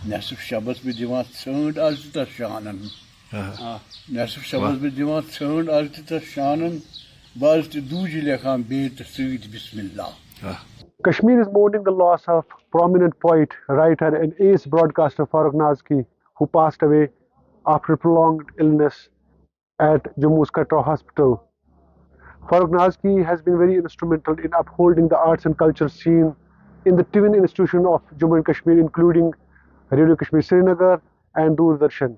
Nesif Shabbos bh divan tzönd az tita shanan. Nesif Shabbos bh divan tzönd az tita shanan. Baz te douji lekhan beit suit bismillah. Kashmir is mourning the loss of prominent poet, writer, and ace broadcaster Farooq Nazki, who passed away after prolonged illness at Jammu's Katra Hospital. Farooq Nazki has been very instrumental in upholding the arts and culture scene in the twin institution of Jammu and Kashmir, including Radio Kashmir Srinagar and Doordarshan.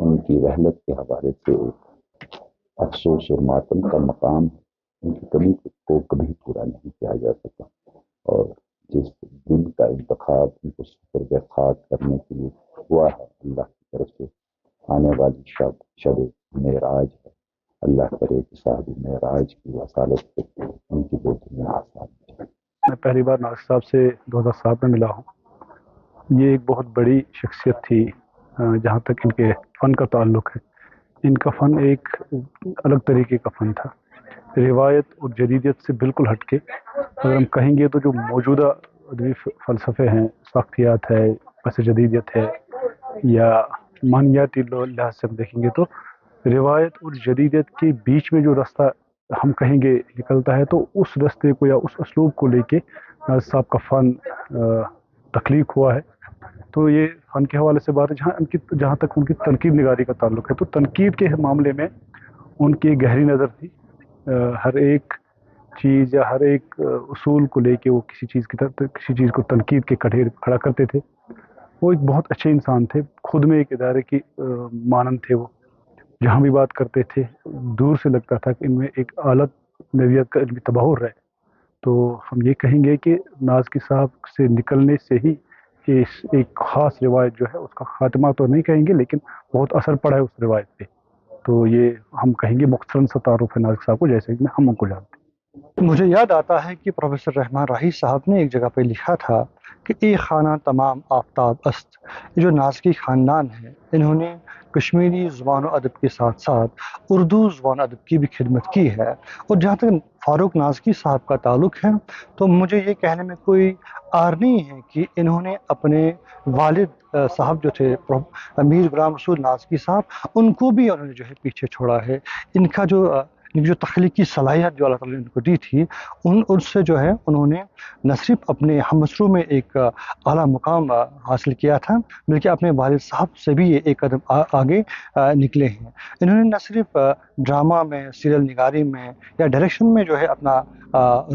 ان کی رحلت کے حوالے سے ایک افسوس اور ماتم کا مقام ہے. ان کی کمی کو کبھی پورا نہیں کیا جا سکا، اور جس دن کا انتخاب ان کو سپرد خاک کرنے کے لیے ہوا ہے اللہ کی طرف سے، آنے والی شب معراج ہے. اللہ کرے کہ صاحب معراج کی وصالت سے ان کی گودی میں آسان ہے. میں پہلی بار ناصر صاحب سے 2007 میں ملا ہوں. یہ ایک بہت بڑی شخصیت تھی جہاں تک ان کے فن کا تعلق ہے. ان کا فن ایک الگ طریقے کا فن تھا، روایت اور جدیدیت سے بالکل ہٹ کے. اگر ہم کہیں گے تو جو موجودہ ادبی فلسفے ہیں، ساختیات ہے، پس جدیدیت ہے، یا معنیاتی لحاظ سے ہم دیکھیں گے تو روایت اور جدیدیت کے بیچ میں جو راستہ ہم کہیں گے نکلتا ہے، تو اس راستے کو یا اس اسلوب کو لے کے ناصر صاحب کا فن تخلیق ہوا ہے. تو یہ فن کے حوالے سے بات ہے. جہاں تک ان کی تنقید نگاری کا تعلق ہے، تو تنقید کے معاملے میں ان کی گہری نظر تھی. ہر ایک چیز یا ہر ایک اصول کو لے کے وہ کسی چیز کو تنقید کے کٹھے کھڑا کرتے تھے. وہ ایک بہت اچھے انسان تھے، خود میں ایک ادارے کی مانند تھے. وہ جہاں بھی بات کرتے تھے دور سے لگتا تھا کہ ان میں ایک اعلیٰ نوعیت کا علمی تبحر ہے. تو ہم یہ کہیں گے کہ نازکی صاحب سے نکلنے سے ہی ایک خاص روایت جو ہے اس کا خاتمہ تو نہیں کہیں گے، لیکن بہت اثر پڑا ہے اس روایت پہ. تو یہ ہم کہیں گے مختصراً سا تعارف ہے نازکی صاحب کو، جیسے کہ ہم ان کو جانتے ہیں. مجھے یاد آتا ہے کہ پروفیسر رحمان راہی صاحب نے ایک جگہ پہ لکھا تھا کہ ای خانہ تمام آفتاب است. یہ جو نازکی خاندان ہے، انہوں نے کشمیری زبان و ادب کے ساتھ ساتھ اردو زبان و ادب کی بھی خدمت کی ہے. اور جہاں تک فاروق نازکی صاحب کا تعلق ہے، تو مجھے یہ کہنے میں کوئی عار نہیں ہے کہ انہوں نے اپنے والد صاحب جو تھے میر غلام رسول نازکی صاحب، ان کو بھی انہوں نے جو ہے پیچھے چھوڑا ہے. ان کا جو تخلیقی صلاحیت جو اللہ تعالیٰ نے ان کو دی تھی، ان سے جو ہے انہوں نے نہ صرف اپنے ہم مصروں میں ایک اعلیٰ مقام حاصل کیا تھا، بلکہ اپنے والد صاحب سے بھی یہ ایک قدم آگے نکلے ہیں. انہوں نے نہ صرف ڈرامہ میں، سیریل نگاری میں یا ڈائریکشن میں جو ہے اپنا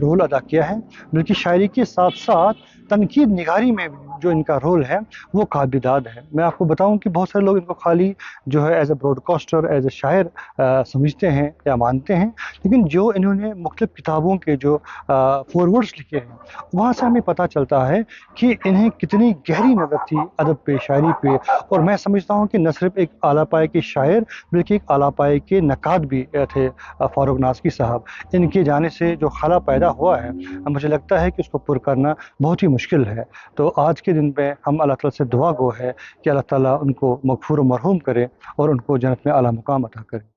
رول ادا کیا ہے، بلکہ شاعری کے ساتھ ساتھ تنقید نگاری میں جو ان کا رول ہے وہ قابل داد ہے. میں آپ کو بتاؤں کہ بہت سارے لوگ ان کو خالی جو ہے as a broadcaster, as a شاعر سمجھتے ہیں یا مانتے ہیں، لیکن جو انہوں نے مختلف کتابوں کے جو فورورڈز لکھے ہیں، وہاں سے ہمیں پتہ چلتا ہے کہ انہیں کتنی گہری نظر تھی ادب پہ، شاعری پہ. اور میں سمجھتا ہوں کہ نہ صرف ایک اعلیٰ پائے کے شاعر بلکہ ایک اعلیٰ پائے کے نقاد بھی تھے فاروق نازکی صاحب. ان کے جانے سے جو خلا پیدا ہوا ہے، مجھے لگتا ہے کہ اس کو پر کرنا بہت ہی مشکل ہے. تو آج کے دن میں ہم اللہ تعالیٰ سے دعا گو ہے کہ اللہ تعالیٰ ان کو مغفور و مرحوم کرے اور ان کو جنت میں اعلیٰ مقام عطا کرے.